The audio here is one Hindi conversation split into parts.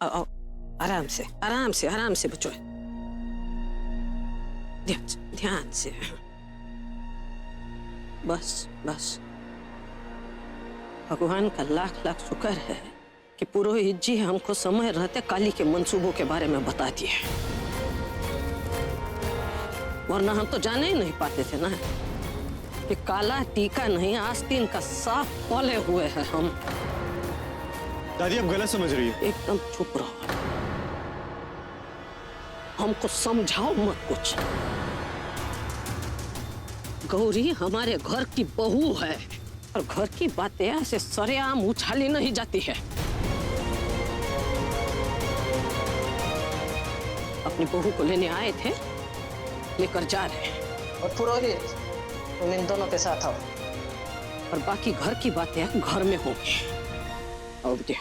आओ, आराम से आराम से आराम से बच्चों, ध्यान से। बस बस, भगवान का लाख लाख शुक्र है कि पुरोहित जी हमको समय रहते काली के मंसूबों के बारे में बता दिए, वरना हम तो जाने ही नहीं पाते थे ना कि काला टीका नहीं आस्तीन का साफ पले हुए हैं हम। दादी आप गलत समझ रही है। एकदम चुप रहो, हमको समझाओ मत कुछ। गौरी हमारे घर की बहू है और घर की बातें ऐसे सरेआम उछाली नहीं जाती है। अपनी बहू को लेने आए थे, लेकर जा रहे हैं। और पुरोहित तुम इन दोनों के साथ आओ, और बाकी घर की बातें घर में होंगी। आओ बेटे।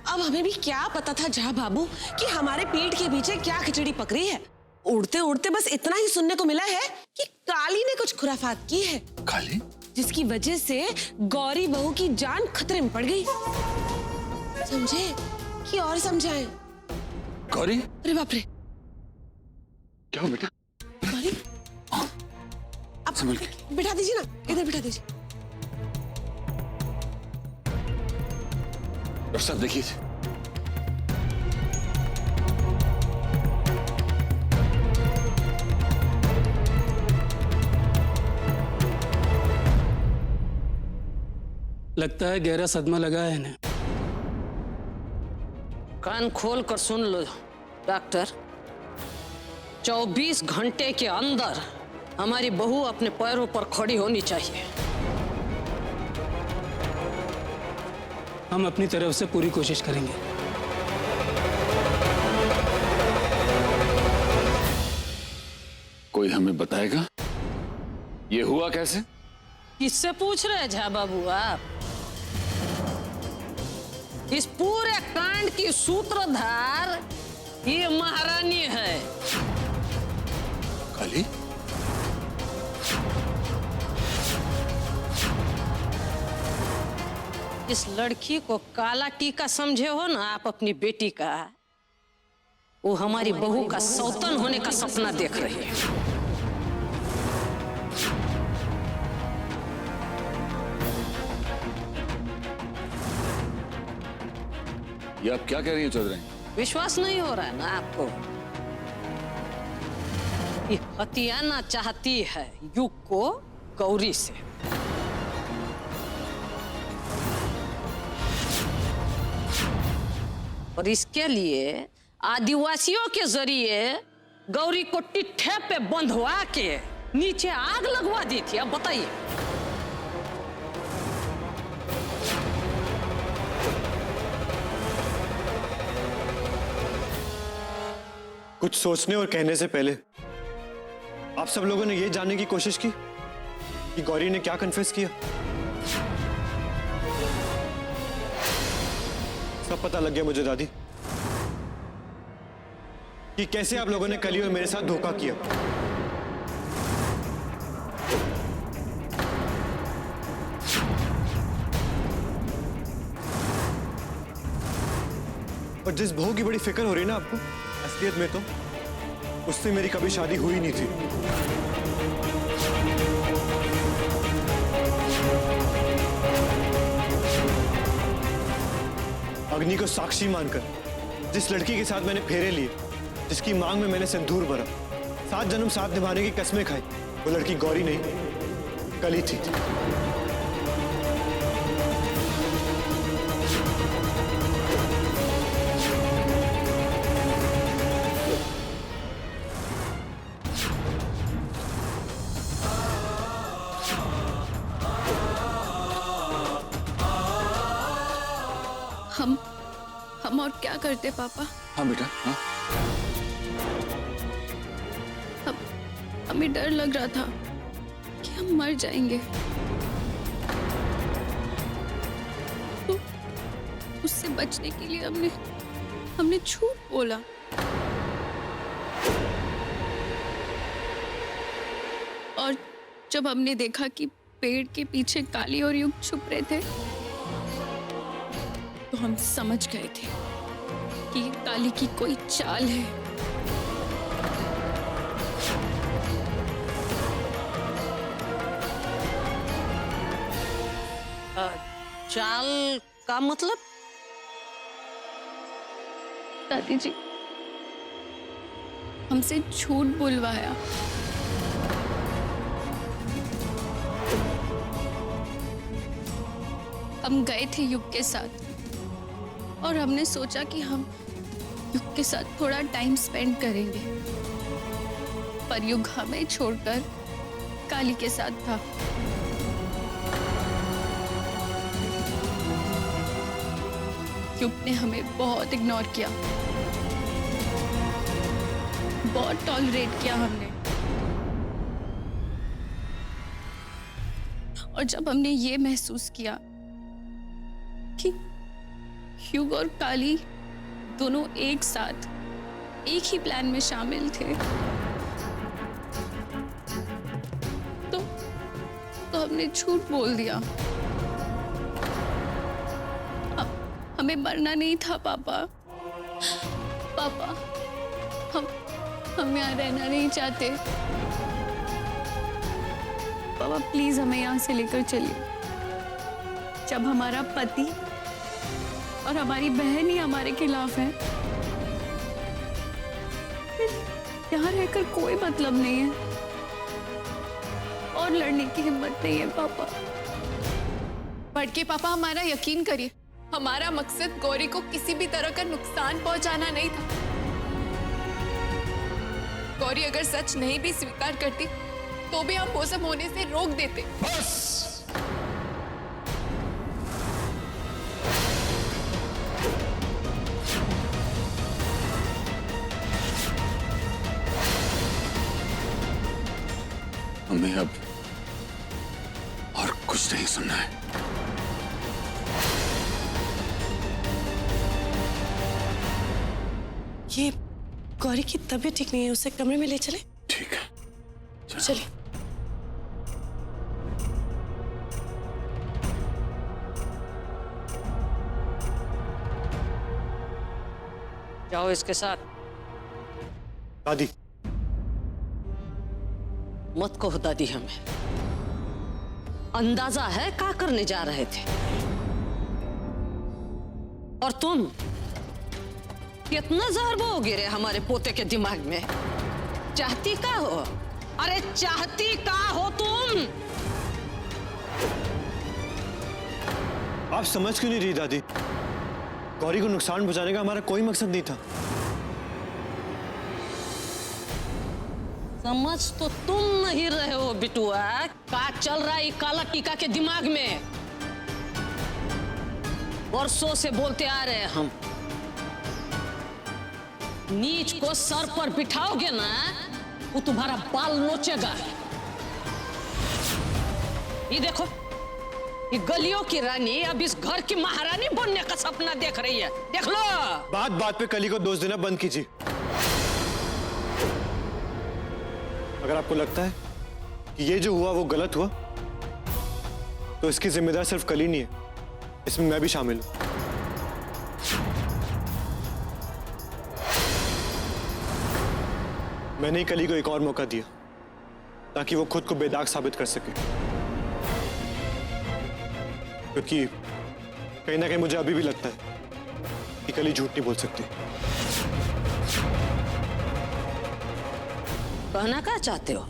अब हमें भी क्या पता था जहाँ बाबू कि हमारे पीठ के पीछे क्या खिचड़ी पक रही है। उड़ते उड़ते बस इतना ही सुनने को मिला है कि काली ने कुछ खुराफात की है। काली? जिसकी वजह से गौरी बहू की जान खतरे में पड़ गई। समझे कि और समझाएं? गौरी? अरे बाप रे, क्या हो बेटा? गौरी अब संभल के। बिठा दीजिए ना, इधर बिठा दीजिए। डॉक्टर साहब देखिए, लगता है गहरा सदमा लगा है इन्हें। कान खोल कर सुन लो डॉक्टर, 24 घंटे के अंदर हमारी बहू अपने पैरों पर खड़ी होनी चाहिए। हम अपनी तरफ से पूरी कोशिश करेंगे। कोई हमें बताएगा ये हुआ कैसे? किससे पूछ रहे झा बाबू आप? इस पूरे कांड की सूत्रधार ये महारानी है। काली? इस लड़की को काला टीका समझे हो ना आप अपनी बेटी का, वो हमारी बहू का सौतन होने का सपना देख रही है। ये आप क्या कह रही हैं चौधरी? विश्वास नहीं हो रहा है ना आपको? ये हथियाना चाहती है युग को गौरी से। और इसके लिए आदिवासियों के जरिए गौरी को टिट्ठे पे बंधवा के नीचे आग लगवा दी थी। अब बताइए। कुछ सोचने और कहने से पहले आप सब लोगों ने ये जानने की कोशिश की कि गौरी ने क्या कन्फेस किया? सब पता लग गया मुझे दादी कि कैसे आप लोगों ने कली और मेरे साथ धोखा किया। और जिस बहू की बड़ी फिक्र हो रही है ना आपको, असलियत में तो उससे मेरी कभी शादी हुई नहीं थी। अग्नि को साक्षी मानकर जिस लड़की के साथ मैंने फेरे लिए, जिसकी मांग में मैंने सिंदूर भरा, 7 जन्म साथ निभाने की कस्में खाई, वो लड़की गौरी नहीं, कली थी। हम और क्या करते पापा? हाँ बेटा, हाँ। हमें डर लग रहा था कि हम मर जाएंगे। उससे बचने के लिए हमने झूठ बोला। और जब हमने देखा कि पेड़ के पीछे काली और युग छुप रहे थे, तो हम समझ गए थे कि ये काली की कोई चाल है। चाल का मतलब? दादी जी, हमसे झूठ बुलवाया। हम गए थे युग के साथ और हमने सोचा कि हम युग के साथ थोड़ा टाइम स्पेंड करेंगे, पर युग हमें छोड़कर काली के साथ था। युग ने हमें बहुत इग्नोर किया, बहुत टॉलरेट किया हमने। और जब हमने ये महसूस किया कि युग और काली दोनों एक साथ एक ही प्लान में शामिल थे, तो हमने झूठ बोल दिया। हमें मरना नहीं था पापा। हम यहाँ रहना नहीं चाहते। पापा प्लीज हमें यहाँ से लेकर चलिए। जब हमारा पति और हमारी बहन ही हमारे खिलाफ है, फिर यहाँ रहकर कोई मतलब नहीं है और लड़ने की हिम्मत नहीं है पापा। बड़के पापा, हमारा यकीन करिए, हमारा मकसद गौरी को किसी भी तरह का नुकसान पहुंचाना नहीं था। गौरी अगर सच नहीं भी स्वीकार करती तो भी हम वो सब होने से रोक देते। बस! हमें अब और कुछ नहीं सुनना है। ये गौरी की तबीयत ठीक नहीं है, उसे कमरे में ले चले। ठीक है, चलिए। जाओ इसके साथ। दादी, मत कहो दादी, हमें अंदाजा है क्या करने जा रहे थे। और तुम कितना जहर बोओगे रे हमारे पोते के दिमाग में? चाहती का हो? अरे चाहती का हो तुम? आप समझ क्यों नहीं रही दादी? गौरी को नुकसान पहुंचाने का हमारा कोई मकसद नहीं था। समझ तो तुम नहीं रहे हो बिटुआ। क्या चल रहा है काला टीका के दिमाग में? वर्षों से बोलते आ रहे हैं हम, नीच को सर पर बिठाओगे ना, वो तुम्हारा बाल नोचेगा। ये देखो, ये गलियों की रानी अब इस घर की महारानी बनने का सपना देख रही है। देख लो। बात बात पे कली को दोष देना बंद कीजिए। अगर आपको लगता है कि ये जो हुआ वो गलत हुआ, तो इसकी जिम्मेदार सिर्फ कली नहीं है, इसमें मैं भी शामिल हूं। मैंने ही कली को एक और मौका दिया ताकि वो खुद को बेदाग साबित कर सके, क्योंकि कहीं ना कहीं मुझे अभी भी लगता है कि कली झूठ नहीं बोल सकती। कहना क्या चाहते हो?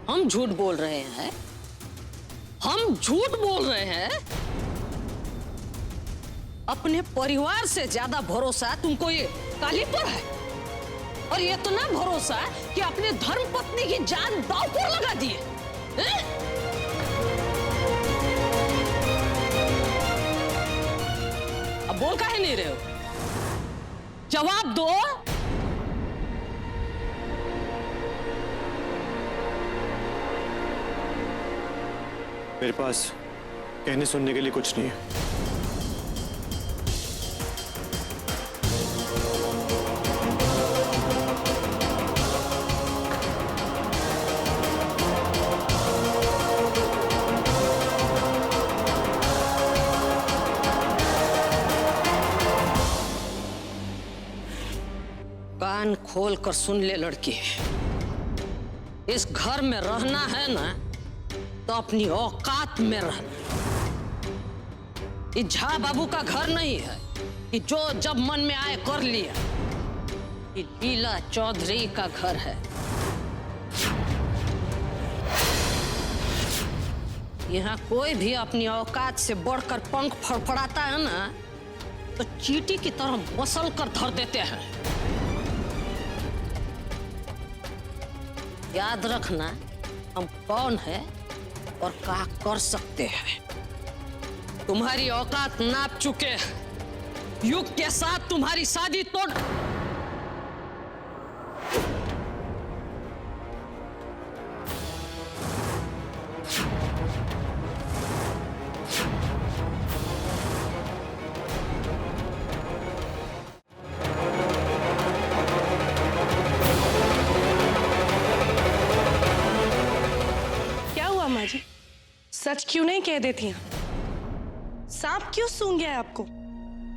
हम झूठ बोल रहे हैं? हम झूठ बोल रहे हैं? अपने परिवार से ज्यादा भरोसा तुमको ये काली पर है, और ये तो ना भरोसा कि अपने धर्म पत्नी की जान दांव पर लगा दिए। अब बोल काहे नहीं रहे हो? जवाब दो। मेरे पास कहने सुनने के लिए कुछ नहीं है। कान खोल कर सुन ले लड़की, इस घर में रहना है ना तो अपनी औकात में रहना। ये झा बाबू का घर नहीं है कि जो जब मन में आए कर लिया। ये लीला चौधरी का घर है। यहाँ कोई भी अपनी औकात से बढ़कर पंख फड़फड़ाता है ना तो चींटी की तरह मसल कर धर देते हैं। याद रखना हम कौन है और क्या कर सकते हैं। तुम्हारी औकात नाप चुके हैं। युग के साथ तुम्हारी शादी तोड़। जी सच क्यों नहीं कह देती हैं? सांप क्यों सूंघ गया है आपको?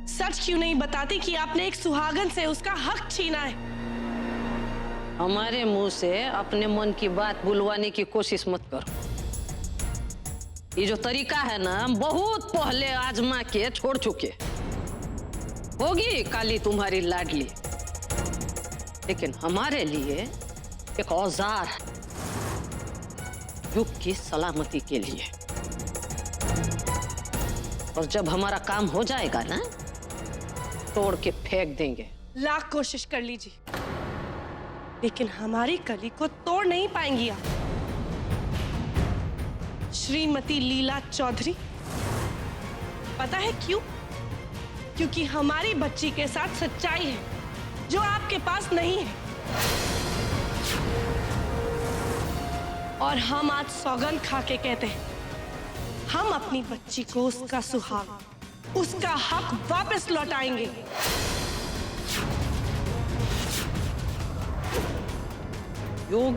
सच क्यों नहीं बताती कि आपने एक सुहागन से उसका हक छीना है? हमारे मुंह से अपने मन की बात बुलवाने की कोशिश मत करो। ये जो तरीका है ना बहुत पहले आजमा के छोड़ चुके। होगी काली तुम्हारी लाडली, लेकिन हमारे लिए एक औजार है युग की सलामती के लिए। और जब हमारा काम हो जाएगा ना तोड़ के फेंक देंगे। लाख कोशिश कर लीजिए लेकिन हमारी कली को तोड़ नहीं पाएंगी आप। श्रीमती लीला चौधरी, पता है क्यों? क्योंकि हमारी बच्ची के साथ सच्चाई है जो आपके पास नहीं है। और हम आज सौगंध खा के कहते हैं हम अपनी बच्ची को उसका सुहाग, उसका हक वापस लौटाएंगे। युग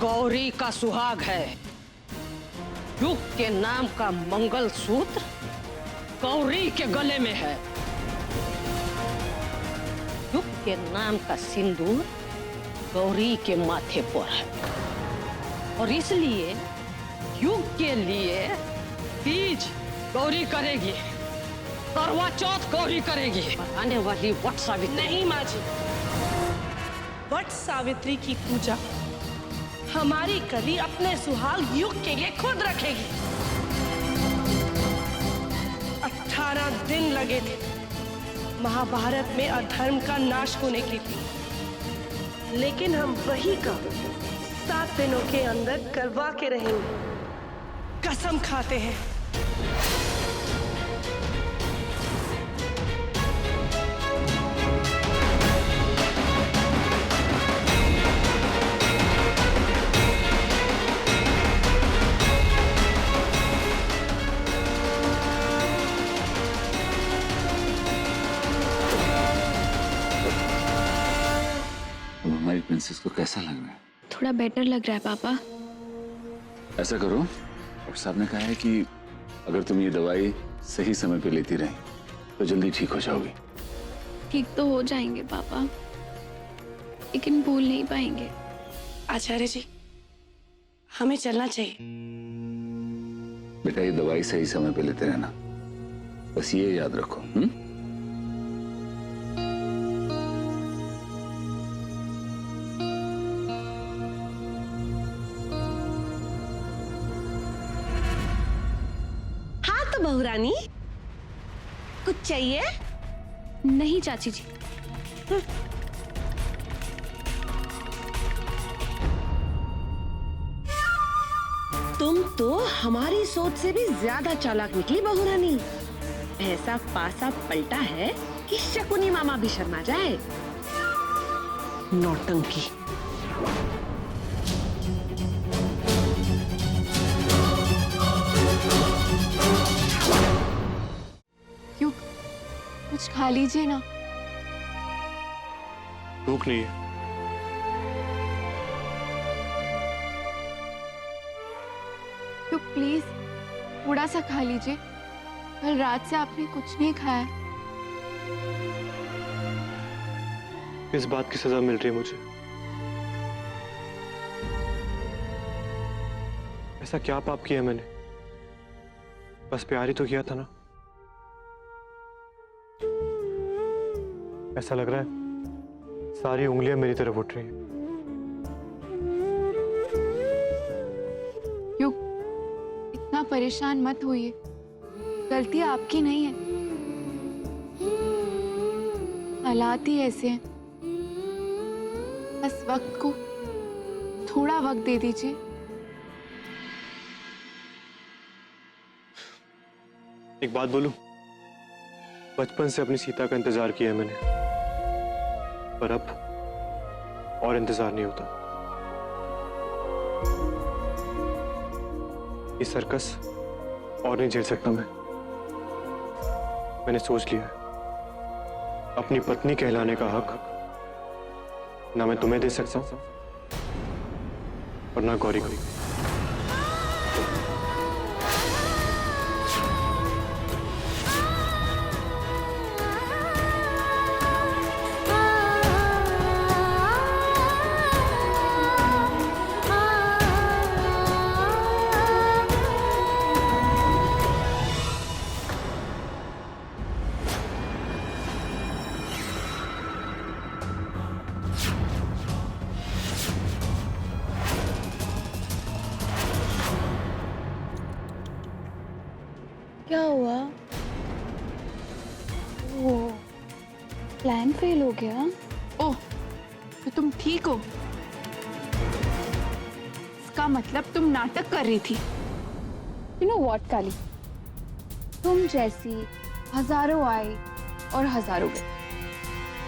गौरी का सुहाग है। युग के नाम का मंगलसूत्र गौरी के गले में है। युग के नाम का सिंदूर गौरी के माथे पर है। और इसलिए युग के लिए तीज गौरी करेगी, करवा चौथ गौरी करेगी, आने वाली वट सावित्री नहीं माँ जी, वट सावित्री की पूजा हमारी कली अपने सुहाग युग के लिए खुद रखेगी। 18 दिन लगे थे महाभारत में अधर्म का नाश होने के लिए, लेकिन हम वही का 7 दिनों के अंदर करवा के रहेंगे। कसम खाते हैं। अब हमारी प्रिंसेस को कैसा लग रहा है? थोड़ा बेटर लग रहा है पापा। ऐसा करो, डॉक्टर साहब ने कहा है कि अगर तुम ये दवाई सही समय पे लेती रही तो जल्दी ठीक हो जाओगी। ठीक तो हो जाएंगे पापा, लेकिन भूल नहीं पाएंगे। आचार्य जी, हमें चलना चाहिए। बेटा ये दवाई सही समय पे लेते रहना, बस ये याद रखो। बहुरानी, कुछ चाहिए? नहीं चाची जी। तुम तो हमारी सोच से भी ज्यादा चालाक निकली बहुरानी। ऐसा पासा पलटा है कि शकुनी मामा भी शर्मा जाए। नौटंकी। कुछ खा लीजिए ना। भूख नहीं है। तो प्लीज थोड़ा सा खा लीजिए, कल रात से आपने कुछ नहीं खाया। किस बात की सजा मिल रही है मुझे? ऐसा क्या पाप किया मैंने? बस प्यार ही तो किया था ना। ऐसा लग रहा है सारी उंगलियां मेरी तरफ उठ रही हैं। युग, इतना परेशान मत होइए, गलती आपकी नहीं है, हालात ही ऐसे हैं। बस वक्त को थोड़ा वक्त दे दीजिए। एक बात बोलूं, बचपन से अपनी सीता का इंतजार किया है मैंने, पर अब और इंतजार नहीं होता। ये सर्कस और नहीं झेल सकता मैं। मैंने सोच लिया है, अपनी पत्नी कहलाने का हक ना मैं तुम्हें दे सकता हूं और ना गौरी को। क्या हुआ? वो प्लान फेल हो गया? ओह, तो तुम ठीक हो? इसका मतलब तुम नाटक कर रही थी। यू नो व्हाट काली, तुम जैसी हजारों आए और हजारों गए,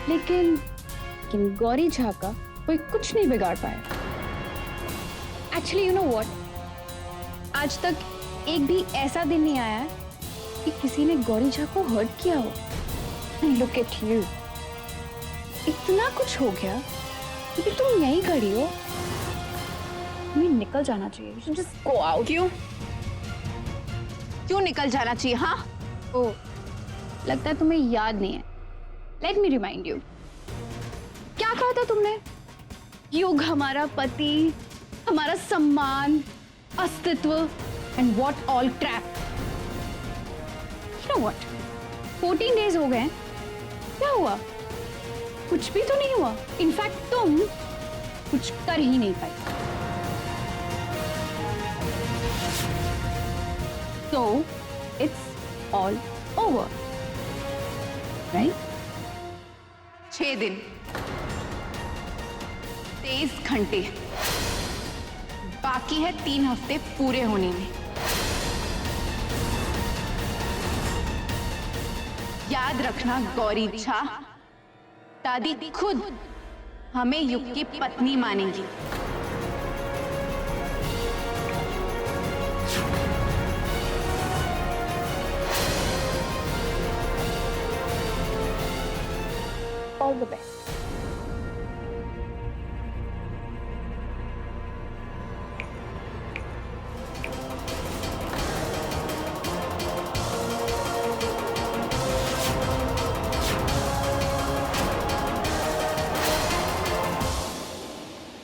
लेकिन गौरी झा का कोई कुछ नहीं बिगाड़ पाया। एक्चुअली यू नो व्हाट, आज तक एक भी ऐसा दिन नहीं आया कि किसी ने गौरी झा को हर्ट किया हो। लुक एट यू, इतना कुछ हो गया कि तुम यहीं खड़ी हो। तुम्हें निकल जाना चाहिए। You should just go out. क्यों निकल जाना चाहिए? हाँ, ओह, लगता है तुम्हें याद नहीं है। Let me remind you. क्या कहा था तुमने? युग हमारा पति, हमारा सम्मान, अस्तित्व, and what all trap. You know what? 14 days हो गए, क्या हुआ? कुछ भी तो नहीं हुआ। इनफैक्ट तुम कुछ कर ही नहीं पाई। So it's all over, right? 6 दिन, 23 घंटे बाकी है 3 हफ्ते पूरे होने में। याद रखना गौरी झा, दादी खुद हमें युग की पत्नी मानेंगी। All the best.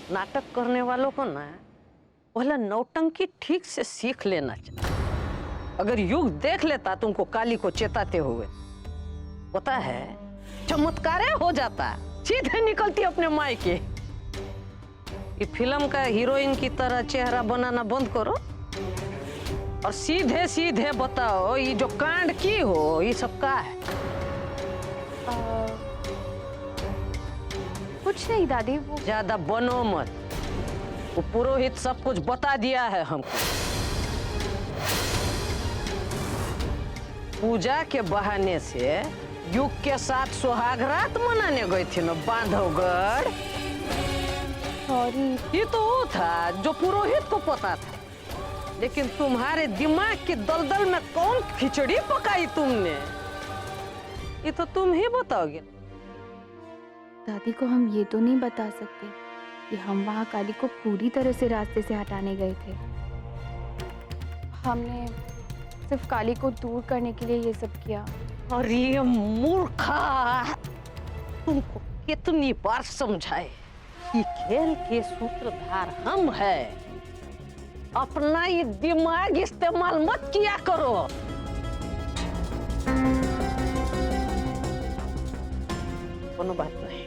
नाटक करने वालों को ना पहले नौटंकी ठीक से सीख लेना चाहिए। अगर युग देख लेता तुमको काली को चेताते हुए, पता है चमत्कार हो जाता, सीधे निकलती अपने मायके। ये फिल्म का हीरोइन की तरह चेहरा बनाना बंद करो और सीधे सीधे बताओ ये जो कांड की हो ये सब का है? कुछ नहीं दादी, वो ज्यादा बनो मत। वो पुरोहित सब कुछ बता दिया है हमको। पूजा के बहाने से युग के साथ सुहागरात मनाने गई थी ना बांधवगढ़। सॉरी। ये तो वो था जो पुरोहित को पता था, लेकिन तुम्हारे दिमाग के दलदल में कौन खिचड़ी पकाई तुमने, ये तो तुम ही बताओगे। दादी को हम ये तो नहीं बता सकते कि हम वहाँ काली को पूरी तरह से रास्ते से हटाने गए थे। हमने सिर्फ काली को दूर करने के लिए ये सब किया। अरे मूर्खा, तुमको कितनी बार समझाए कि खेल के सूत्रधार हम हैं। अपना ये दिमाग इस्तेमाल मत किया करो। कोनो बात नहीं,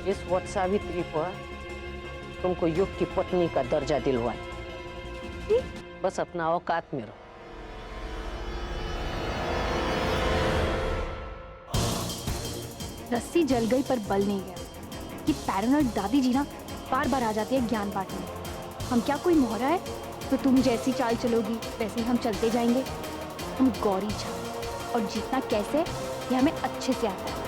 इस वट सावित्री पर तुमको युग की पत्नी का दर्जा दिलवाई। बस अपना औकात में रहो। रस्सी जल गई पर बल नहीं गया। ये पैरानॉइड दादी जी ना बार बार आ जाती है ज्ञान बांटने। हम क्या कोई मोहरा है? तो तुम जैसी चाल चलोगी वैसे ही हम चलते जाएंगे। हम गौरी छा और जीतना कैसे ये हमें अच्छे से आता है।